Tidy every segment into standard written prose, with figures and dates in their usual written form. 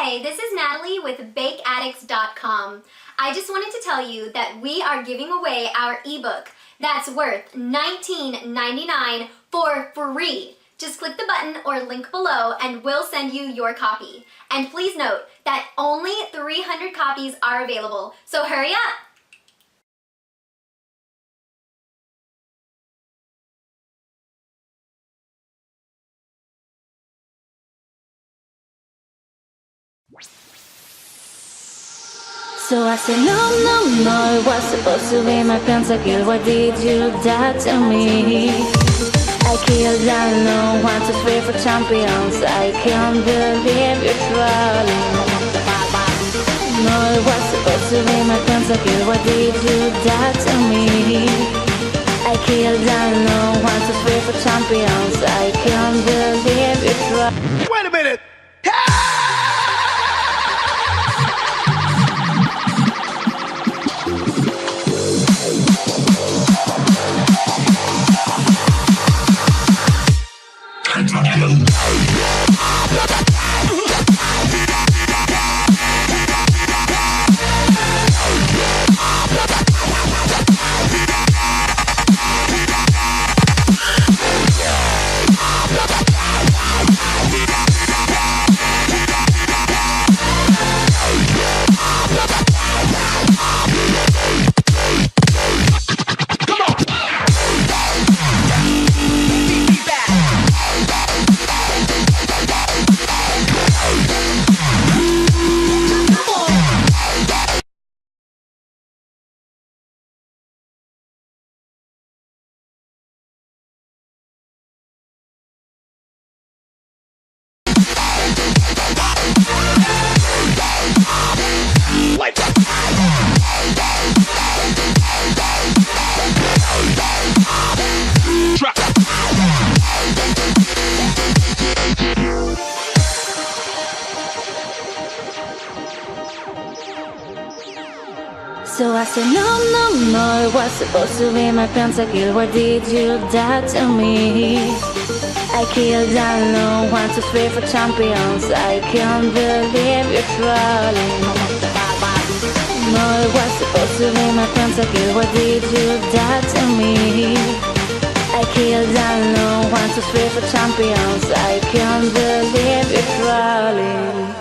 Hi, this is Natalie with BakeAddicts.com. I just wanted to tell you that we are giving away our ebook that's worth $19.99 for free. Just click the button or link below and we'll send you your copy. And please note that only 300 copies are available, so hurry up! So I said no, it was supposed to be my pentakill. Why did you do to me? I killed, I know, 1, 2, 3 for champions. I can't believe you're trolling. No, it was supposed to be my pentakill. Why did you do to me? I killed, I know, 1, 2, 3 for champions. I can't believe you're trolling. Wait a minute! So I said no, it was supposed to be my pentakill. Why did you do to me? I killed, I know, 1, 2, 3 for champions. I can't believe you're trolling. No, it was supposed to be my pentakill. Why did you do to me? I killed, I know, 1, 2, 3 for champions. I can't believe you're trolling.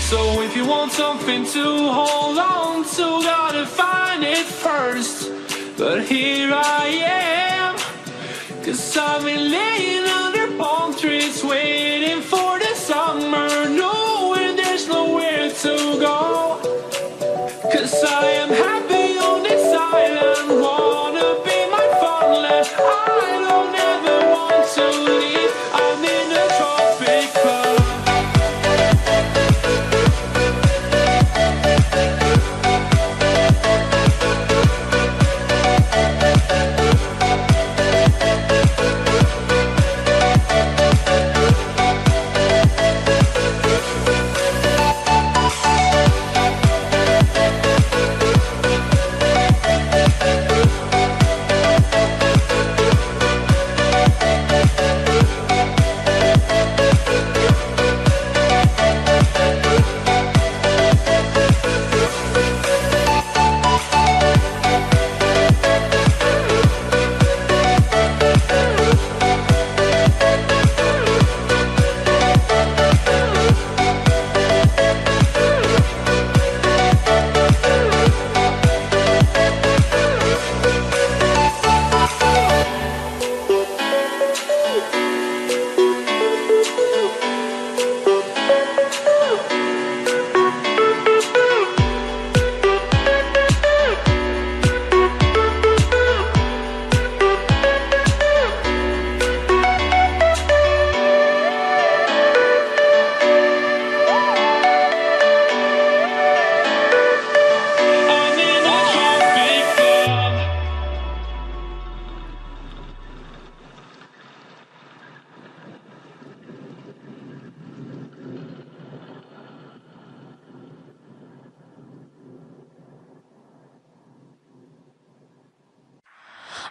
So if you want something to hold on to, gotta find it first. But here I am, 'cause I've been laying under palm trees, waiting for the summer, knowing there's nowhere to go. 'Cause I am happy on this island, wanna be my farmland. I don't ever want to leave, I'm in a tropic club.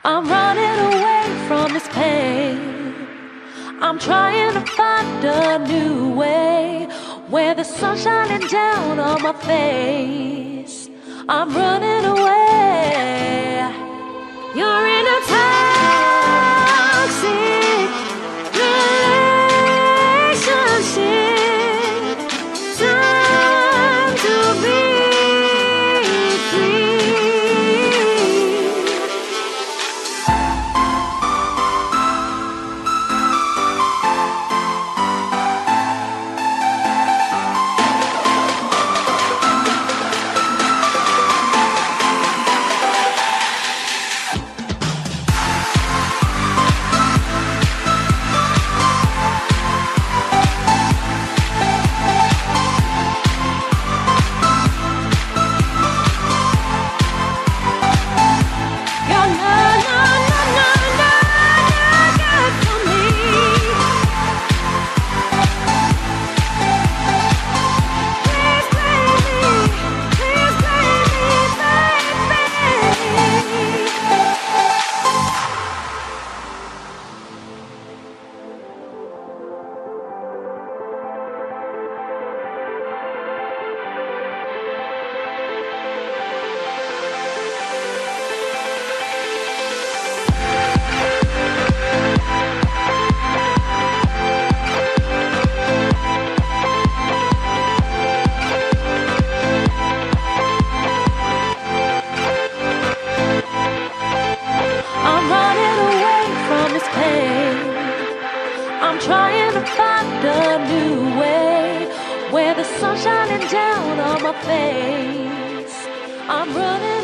I'm running away from this pain. I'm trying to find a new way where the sun's shining down on my face. I'm running away. You're in a toxic relationship. Time to be free. I'm trying to find a new way where the sun's shining down on my face. I'm running